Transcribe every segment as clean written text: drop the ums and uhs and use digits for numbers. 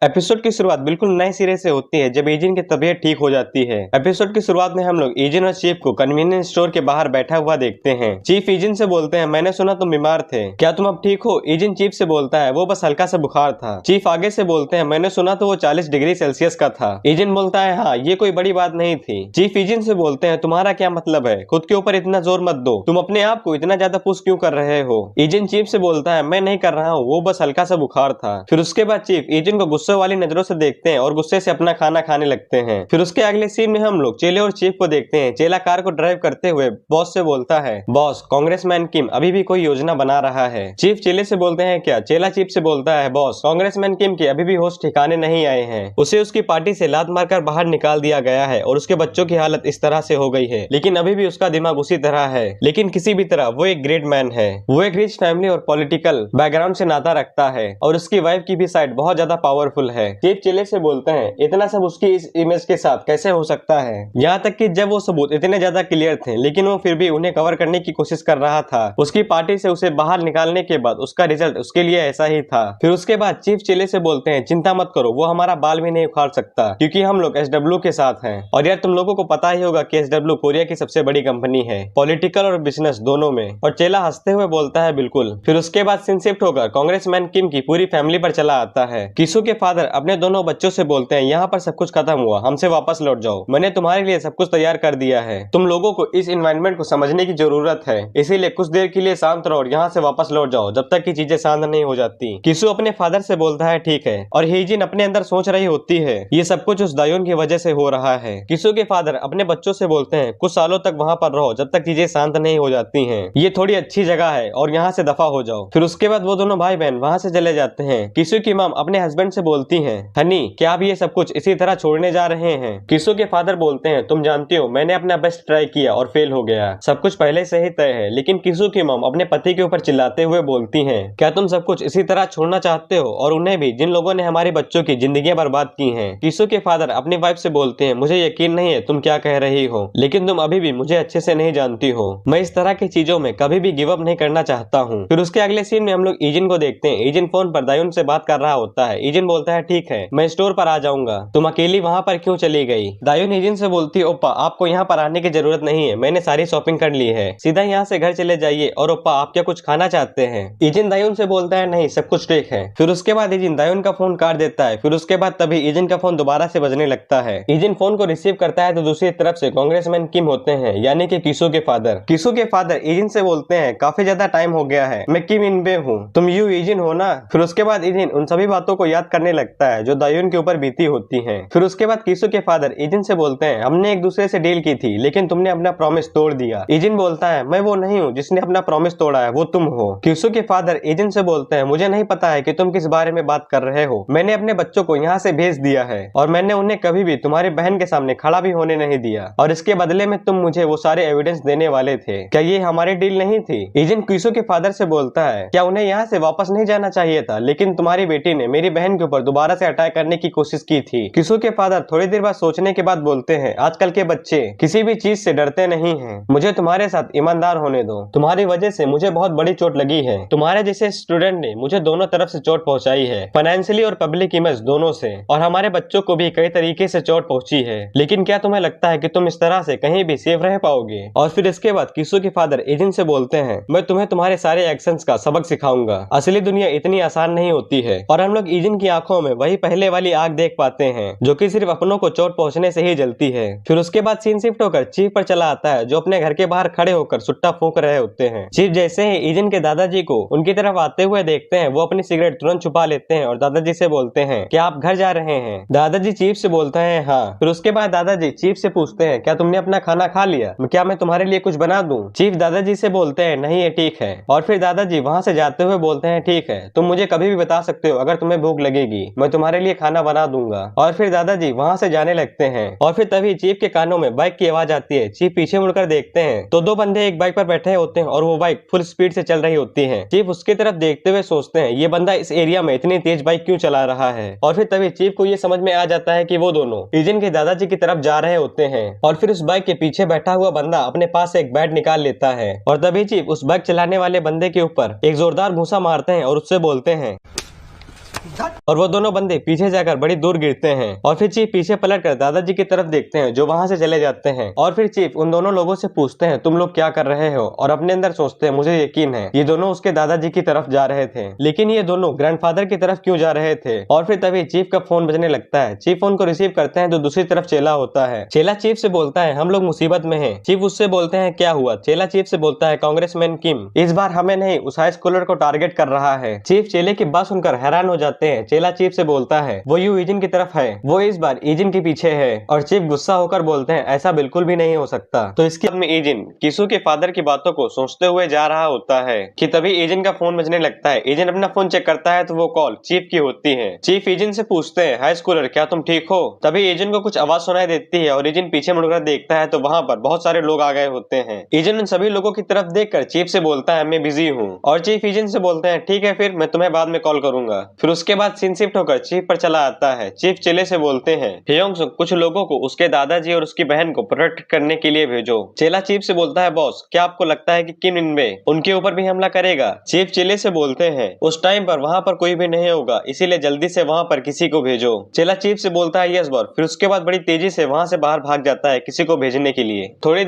Episode की शुरुआत बिल्कुल नए सिरे से होती है जब एजिन की तबीयत ठीक हो जाती है। एपिसोड की शुरुआत में हम लोग एजिन और चीफ को कन्वीनियंस स्टोर के बाहर बैठा हुआ देखते हैं। चीफ एजिन से बोलते हैं, मैंने सुना तुम बीमार थे, क्या तुम अब ठीक हो? एजिन चीफ से बोलता है, वो बस हल्का सा बुखार था। चीफ आगे से बोलते हैं, मैंने सुना तो वो 40 डिग्री सेल्सियस का था। एजिन बोलता है, हाँ ये कोई बड़ी बात नहीं थी। चीफ एजिन से बोलते हैं, तुम्हारा क्या मतलब है? खुद के ऊपर इतना जोर मत दो, तुम अपने आप को इतना ज्यादा पुश क्यों कर रहे हो? एजिन चीफ से बोलता है, मैं नहीं कर रहा हूँ, वो बस हल्का सा बुखार था। फिर उसके बाद चीफ एजिन को गुस्से वाली नजरों से देखते हैं और गुस्से से अपना खाना खाने लगते हैं। फिर उसके अगले सीन में हम लोग चेले और चीफ को देखते हैं। चेला कार को ड्राइव करते हुए बॉस से बोलता है, बॉस कांग्रेसमैन किम अभी भी कोई योजना बना रहा है। चीफ चेले से बोलते हैं, क्या? चेला चीफ से बोलता है, बॉस कांग्रेसमैन किम के अभी भी होश ठिकाने नहीं आए हैं, उसे उसकी पार्टी से लात मारकर बाहर निकाल दिया गया है और उसके बच्चों की हालत इस तरह से हो गई है, लेकिन अभी भी उसका दिमाग उसी तरह है। लेकिन किसी भी तरह वो एक ग्रेट मैन है, वो एक रिच फैमिली और पॉलिटिकल बैकग्राउंड से नाता रखता है और उसकी वाइफ की भी साइड बहुत ज्यादा पावरफुल है। चीफ चेले से बोलते हैं, इतना सब उसकी इस इमेज के साथ कैसे हो सकता है? यहाँ तक कि जब वो सबूत इतने ज्यादा क्लियर थे लेकिन वो फिर भी उन्हें कवर करने की कोशिश कर रहा था। उसकी पार्टी से उसे बाहर निकालने के बाद उसका रिजल्ट उसके लिए ऐसा ही था। फिर उसके बाद चीफ चेले से बोलते हैं, चिंता मत करो, वो हमारा बाल भी नहीं उखाड़ सकता क्योंकि हम लोग एसडब्ल्यू के साथ हैं। और यार तुम लोगों को पता ही होगा कि एसडब्ल्यू कोरिया की सबसे बड़ी कंपनी है, पॉलिटिकल और बिजनेस दोनों में। और चेला हंसते हुए बोलता है, बिल्कुल। फिर उसके बाद सीन शिफ्ट होकर कांग्रेसमैन किम की पूरी फैमिली पर चला आता है। किसू के फादर अपने दोनों बच्चों से बोलते हैं, यहाँ पर सब कुछ खत्म हुआ, हमसे वापस लौट जाओ, मैंने तुम्हारे लिए सब कुछ तैयार कर दिया है, तुम लोगों को इस एनवायरनमेंट को समझने की जरूरत है, इसीलिए कुछ देर के लिए शांत रहो और यहाँ से वापस लौट जाओ जब तक कि चीजें शांत नहीं हो जाती। किसू अपने फादर से बोलता है, ठीक है। और हेजिन अपने अंदर सोच रही होती है, ये सब कुछ उस दायोन की वजह से हो रहा है। किसू के फादर अपने बच्चों से बोलते हैं, कुछ सालों तक वहाँ पर रहो जब तक चीजें शांत नहीं हो जाती है, ये थोड़ी अच्छी जगह है और यहाँ से दफा हो जाओ। फिर उसके बाद वो दोनों भाई बहन वहाँ से चले जाते हैं। किसू की माम अपने हस्बैंड से बोलती है, हनी क्या आप ये सब कुछ इसी तरह छोड़ने जा रहे हैं? किसू के फादर बोलते हैं, तुम जानती हो मैंने अपना बेस्ट ट्राई किया और फेल हो गया, सब कुछ पहले से ही तय है। लेकिन किसू की मॉम अपने पति के ऊपर चिल्लाते हुए बोलती हैं, क्या तुम सब कुछ इसी तरह छोड़ना चाहते हो, और उन्हें भी जिन लोगों ने हमारे बच्चों की जिंदगी बर्बाद की हैं? किसू के फादर अपनी वाइफ से बोलते हैं, मुझे यकीन नहीं है तुम क्या कह रही हो, लेकिन तुम अभी भी मुझे अच्छे से नहीं जानती हो, मैं इस तरह की चीजों में कभी भी गिव अप नहीं करना चाहता हूँ। फिर उसके अगले सीन में हम लोग ईजिन को देखते हैं। ईजिन फोन पर दायून से बात कर रहा होता है। ईजिन बोलता है, ठीक है मैं स्टोर पर आ जाऊंगा, तुम अकेली वहाँ पर क्यों चली गई? दायून ईजिन से बोलती है, ओप्पा आपको यहाँ पर आने की जरूरत नहीं है, मैंने सारी शॉपिंग कर ली है, सीधा यहाँ से घर चले जाइए। और ओप्पा आप क्या कुछ खाना चाहते हैं? ईजिन दायून से बोलता है, नहीं सब कुछ ठीक है। फिर उसके बाद ईजिन दायून का फोन काट देता है। फिर उसके बाद तभी ईजिन का फोन दोबारा से बजने लगता है। ईजिन फोन को रिसीव करता है तो दूसरी तरफ से कांग्रेसमैन किम होते हैं, यानी कि किसू के फादर। किसू के फादर ईजिन से बोलते हैं, काफी ज्यादा टाइम हो गया है, मैं किम इनबे हूँ, तुम यू ईजिन हो ना? फिर उसके बाद ईजिन उन सभी बातों को याद करने लगता है जो दायून के ऊपर बीती होती है। फिर उसके बाद किसू के फादर ईजिन से बोलते हैं, हमने एक दूसरे से डील की थी लेकिन तुमने अपना प्रॉमिस तोड़ दिया। ईजिन बोलता है, मैं वो नहीं हूँ जिसने अपना प्रॉमिस तोड़ा है, वो तुम हो। किसू के फादर ईजिन से बोलते हैं, मुझे नहीं पता है कि तुम किस बारे में बात कर रहे हो, मैंने अपने बच्चों को यहाँ से भेज दिया है और मैंने उन्हें कभी भी तुम्हारी बहन के सामने खड़ा भी होने नहीं दिया, और इसके बदले में तुम मुझे वो सारे एविडेंस देने वाले थे, क्या ये हमारी डील नहीं थी? ईजिन किसू के फादर से बोलता है, क्या उन्हें यहाँ से वापस नहीं जाना चाहिए था, लेकिन तुम्हारी बेटी ने मेरी बहन के ऊपर दोबारा से अटैक करने की कोशिश की थी। किसू के फादर थोड़ी देर बाद सोचने के बाद बोलते हैं, आजकल के बच्चे किसी भी चीज से डरते नहीं हैं, मुझे तुम्हारे साथ ईमानदार होने दो, तुम्हारी वजह से मुझे बहुत बड़ी चोट लगी है, तुम्हारे जैसे स्टूडेंट ने मुझे दोनों तरफ से चोट पहुंचाई है, फाइनेंशियली और पब्लिक इमेज दोनों से, और हमारे बच्चों को भी कई तरीके से चोट पहुंची है, लेकिन क्या तुम्हें लगता है कि तुम इस तरह से कहीं भी सेफ रह पाओगे? और फिर इसके बाद किसू के फादर ईजिन से बोलते हैं, मैं तुम्हें तुम्हारे सारे एक्शंस का सबक सिखाऊंगा, असली दुनिया इतनी आसान नहीं होती है। और हम लोग ईजिन की आंखों में वही पहले वाली आग देख पाते हैं जो कि सिर्फ अपनों को चोट पहुंचने से ही जलती है। फिर उसके बाद सीन शिफ्ट होकर चीफ पर चला आता है जो अपने घर के बाहर खड़े होकर सुट्टा फूंक रहे होते हैं। चीफ जैसे ही ईजिन के दादाजी को उनकी तरफ आते हुए देखते हैं वो अपनी सिगरेट तुरंत छुपा लेते हैं और दादाजी से बोलते हैं, क्या आप घर जा रहे हैं? दादाजी चीफ से बोलते हैं, हाँ। फिर उसके बाद दादाजी चीफ से पूछते हैं, क्या तुमने अपना खाना खा लिया, क्या मैं तुम्हारे लिए कुछ बना दूं? चीफ दादाजी से बोलते हैं, नहीं ये ठीक है। और फिर दादाजी वहाँ से जाते हुए बोलते हैं, ठीक है तुम मुझे कभी भी बता सकते हो, अगर तुम्हें भूख लगेगी मैं तुम्हारे लिए खाना बना दूंगा। और फिर दादाजी वहाँ से जाने लगते हैं और फिर तभी चीफ के कानों में बाइक की आवाज आती है। चीफ पीछे मुड़कर देखते हैं तो दो बंदे एक बाइक पर बैठे होते हैं और वो बाइक फुल स्पीड से चल रही होती है। चीफ उसकी तरफ देखते हुए सोचते हैं, ये बंदा इस एरिया में इतनी तेज बाइक क्यों चला रहा है? और फिर तभी चीफ को ये समझ में आ जाता है कि वो दोनों ईजिन के दादाजी की तरफ जा रहे होते हैं। और फिर उस बाइक के पीछे बैठा हुआ बंदा अपने पास से एक बैट निकाल लेता है और तभी चीफ उस बाइक चलाने वाले बंदे के ऊपर एक जोरदार घूंसा मारते हैं और उससे बोलते हैं, और वो दोनों बंदे पीछे जाकर बड़ी दूर गिरते हैं और फिर चीफ पीछे पलटकर दादाजी की तरफ देखते हैं जो वहां से चले जाते हैं। और फिर चीफ उन दोनों लोगों से पूछते हैं तुम लोग क्या कर रहे हो, और अपने अंदर सोचते हैं मुझे यकीन है ये दोनों उसके दादाजी की तरफ जा रहे थे, लेकिन ये दोनों ग्रैंडफादर की तरफ क्यों जा रहे थे। और फिर तभी चीफ का फोन बजने लगता है। चीफ फोन को रिसीव करते हैं तो दूसरी तरफ चेला होता है। चेला चीफ से बोलता है हम लोग मुसीबत में हैं। चीफ उससे बोलते हैं क्या हुआ। चेला चीफ से बोलता है कांग्रेसमैन किम इस बार हमें नहीं उस हाई स्कूलर को टारगेट कर रहा है। चीफ चेले की बात सुनकर हैरान हो जाते हैं। चेला चीफ से बोलता है वो यू ईजिन की तरफ है, वो इस बार ईजिन के पीछे है। और चीफ गुस्सा होकर बोलते हैं ऐसा बिल्कुल भी नहीं हो सकता। तो इसके बाद में ईजिन किसू के फादर की बातों को सोचते हुए जा रहा होता है कि तभी ईजिन का फोन बजने लगता है। ईजिन अपना फोन चेक करता है तो वो कॉल चीफ की होती है। चीफ ईजिन से पूछते हैं हाई स्कूलर क्या तुम ठीक हो। तभी ईजिन को कुछ आवाज सुनाई देती है और ईजिन पीछे मुड़कर देखता है तो वहां पर बहुत सारे लोग आ गए होते हैं। ईजिन उन सभी लोगों की तरफ देखकर चीफ से बोलता है मैं बिजी हूँ। और चीफ ईजिन से बोलते हैं ठीक है फिर मैं तुम्हें बाद में कॉल करूंगा। फिर उसके बाद सीन शिफ्ट होकर चीफ पर चला आता है। चीफ चेले से बोलते हैं हेयोंगसुक कुछ लोगों को उसके दादाजी और उसकी बहन को प्रोटेक्ट करने के लिए भेजो। चेला चीफ से बोलता है बॉस क्या आपको लगता है कि किम इनबे उनके ऊपर भी हमला करेगा। चीफ चेले से बोलते हैं उस टाइम पर वहां पर कोई भी नहीं होगा इसीलिए जल्दी से वहां पर किसी को भेजो। चेला चीफ से बोलता है यस बॉस। फिर उसके बाद बड़ी तेजी से वहां से बाहर भाग जाता है किसी को भेजने के लिए। थोड़ी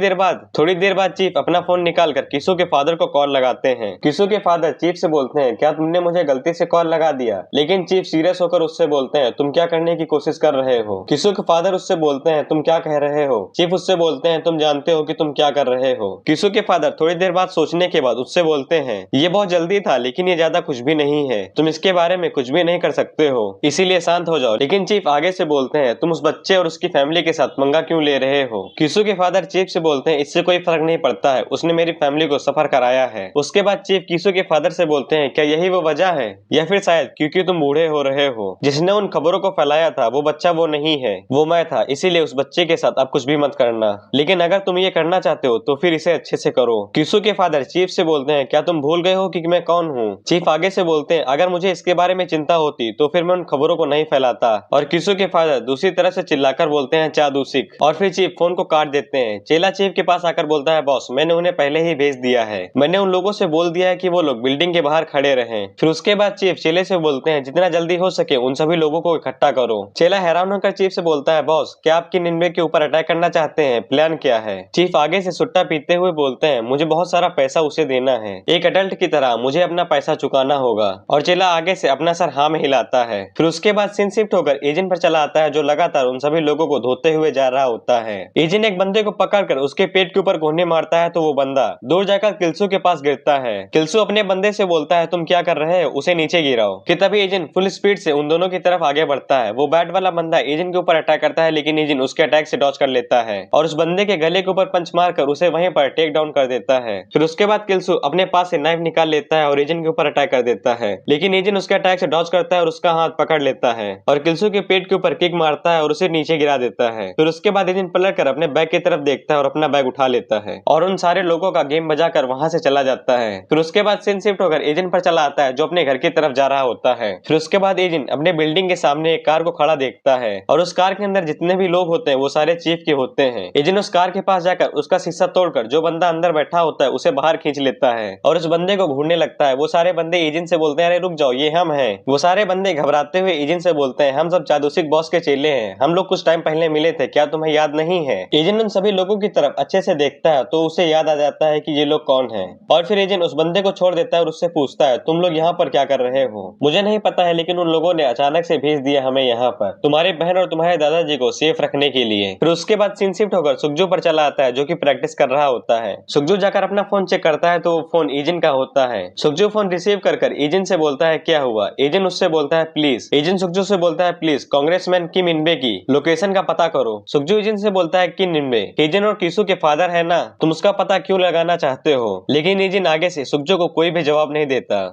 देर बाद चीफ अपना फोन निकालकर किसू के फादर को कॉल लगाते हैं। किसू के फादर चीफ से बोलते हैं क्या तुमने मुझे गलती से कॉल लगा दिया। लेकिन चीफ सीरियस होकर उससे बोलते हैं तुम क्या करने की कोशिश कर रहे हो। किसू के फादर उससे बोलते हैं तुम क्या कह रहे हो। चीफ उससे बोलते हैं तुम जानते हो कि तुम क्या कर रहे हो। किसू के फादर थोड़ी देर बाद सोचने के बाद उससे बोलते हैं ये बहुत जल्दी था लेकिन ये ज्यादा कुछ भी नहीं है, तुम इसके बारे में कुछ भी नहीं कर सकते हो इसीलिए शांत हो जाओ। लेकिन चीफ आगे से बोलते हैं तुम उस बच्चे और उसकी फैमिली के साथ पंगा क्यों ले रहे हो। किसू के फादर चीफ से बोलते हैं इससे कोई फर्क नहीं पड़ता है, उसने मेरी फैमिली को सफर कराया है। उसके बाद चीफ किसू के फादर से बोलते हैं क्या यही वो वजह है या फिर शायद क्योंकि तुम बूढ़े हो रहे हो जिसने उन खबरों को फैलाया था वो बच्चा वो नहीं है वो मैं था, इसीलिए उस बच्चे के साथ आप कुछ भी मत करना, लेकिन अगर तुम ये करना चाहते हो तो फिर इसे अच्छे से करो। किसू के फादर चीफ से बोलते हैं क्या तुम भूल गए हो कि मैं कौन हूँ। चीफ आगे से बोलते हैं अगर मुझे इसके बारे में चिंता होती तो फिर मैं उन खबरों को नहीं फैलाता। और किसू के फादर दूसरी तरफ से चिल्लाकर बोलते हैं चादूसिक। और फिर चीफ फोन को काट देते हैं। चेला चीफ के पास आकर बोलता है बॉस मैंने उन्हें पहले ही भेज दिया है, मैंने उन लोगों से बोल दिया है कि वो लोग बिल्डिंग के बाहर खड़े रहें। फिर उसके बाद चीफ चेले से बोलते हैं जितना जल्दी हो सके उन सभी लोगों को इकट्ठा करो। चेला हैरान होकर चीफ से बोलता है बॉस क्या आपकी निन्वे के ऊपर अटैक करना चाहते हैं, प्लान क्या है। चीफ आगे से सुट्टा पीते हुए बोलते हैं मुझे बहुत सारा पैसा उसे देना है, एक अडल्ट की तरह मुझे अपना पैसा चुकाना होगा। और चेला आगे से अपना सर हाँ में हिलाता है। फिर उसके बाद सीन शिफ्ट होकर एजेंट पर चला आता है जो लगातार उन सभी लोगों को धोते हुए जा रहा होता है। एजेंट एक बंदे को पकड़कर उसके पेट के ऊपर घूरने मारता है तो वो बंदा दूर जाकर किल्सू के पास गिरता है। किल्सू अपने बंदे से बोलता है तुम क्या कर रहे हो, उसे नीचे गिराओ। कि तभी एजेंट फुल स्पीड से उन दोनों की तरफ आगे बढ़ता है। वो बैट वाला बंदा एजेंट के ऊपर अटैक करता है लेकिन एजेंट उसके अटैक से डॉज कर लेता है और उस बंदे के गले के ऊपर पंच मारकर उसे वहीं पर टेक डाउन कर देता है। फिर उसके बाद किल्सू अपने पास से नाइफ निकाल लेता है और एजेंट के ऊपर अटैक कर देता है, लेकिन एजेंट उसके अटैक से डॉज करता है और उसका हाथ पकड़ लेता है और किल्सू के पेट के ऊपर किक मारता है और उसे नीचे गिरा देता है। फिर उसके बाद एजेंट पलट कर अपने बैग की तरफ देखता है और अपना बैग उठा लेता है और उन सारे लोगों का गेम बजाकर वहां से चला जाता है। फिर उसके बाद सीन शिफ्ट होकर एजेंट पर चला आता है जो अपने घर की तरफ जा रहा होता है। फिर उसके बाद एजेंट अपने बिल्डिंग के सामने एक कार को खड़ा देखता है और उस कार के अंदर जितने भी लोग होते हैं वो सारे चीफ के होते हैं। एजेंट उस कार के पास जाकर उसका शीशा तोड़कर जो बंदा अंदर बैठा होता है उसे बाहर खींच लेता है और उस बंदे को घूरने लगता है। वो सारे बंदे एजेंट से बोलते हैं अरे रुक जाओ ये हम हैं। वो सारे बंदे घबराते हुए एजेंट से बोलते हैं हम सब चादूसिक बॉस के चेले हैं, हम लोग कुछ टाइम पहले मिले थे, क्या तुम्हें याद नहीं है। एजेंट उन सभी लोगों की तरफ अच्छे से देखता है तो उसे याद आ जाता है कि ये लोग कौन हैं और फिर एजेंट उस बंदे को छोड़ देता है और उससे पूछता है तुम लोग यहाँ पर क्या कर रहे हो। मुझे नहीं पता है लेकिन उन लोगों ने अचानक से भेज दिया हमें यहाँ पर तुम्हारी बहन और तुम्हारे दादाजी को सेफ रखने के लिए। फिर उसके बाद सीन शिफ्ट होकर सुखजू पर चला आता है जो कि प्रैक्टिस कर रहा होता है। सुखजू जाकर अपना फोन चेक करता है तो वो फोन एजेंट का होता है। सुखजू फोन रिसीव कर एजेंट से बोलता है क्या हुआ। एजेंट उससे बोलता है प्लीज, एजेंट सुखजू से बोलता है प्लीज कांग्रेसमैन किम इनबे की लोकेशन का पता करो। सुखजू एजेंट से बोलता है किम इनबे एजेंट और किसू के फादर है ना, तुम उसका पता क्यों लगाना चाहते हो। लेकिन एजेंट आगे से सुखजू को कोई भी जवाब नहीं देता।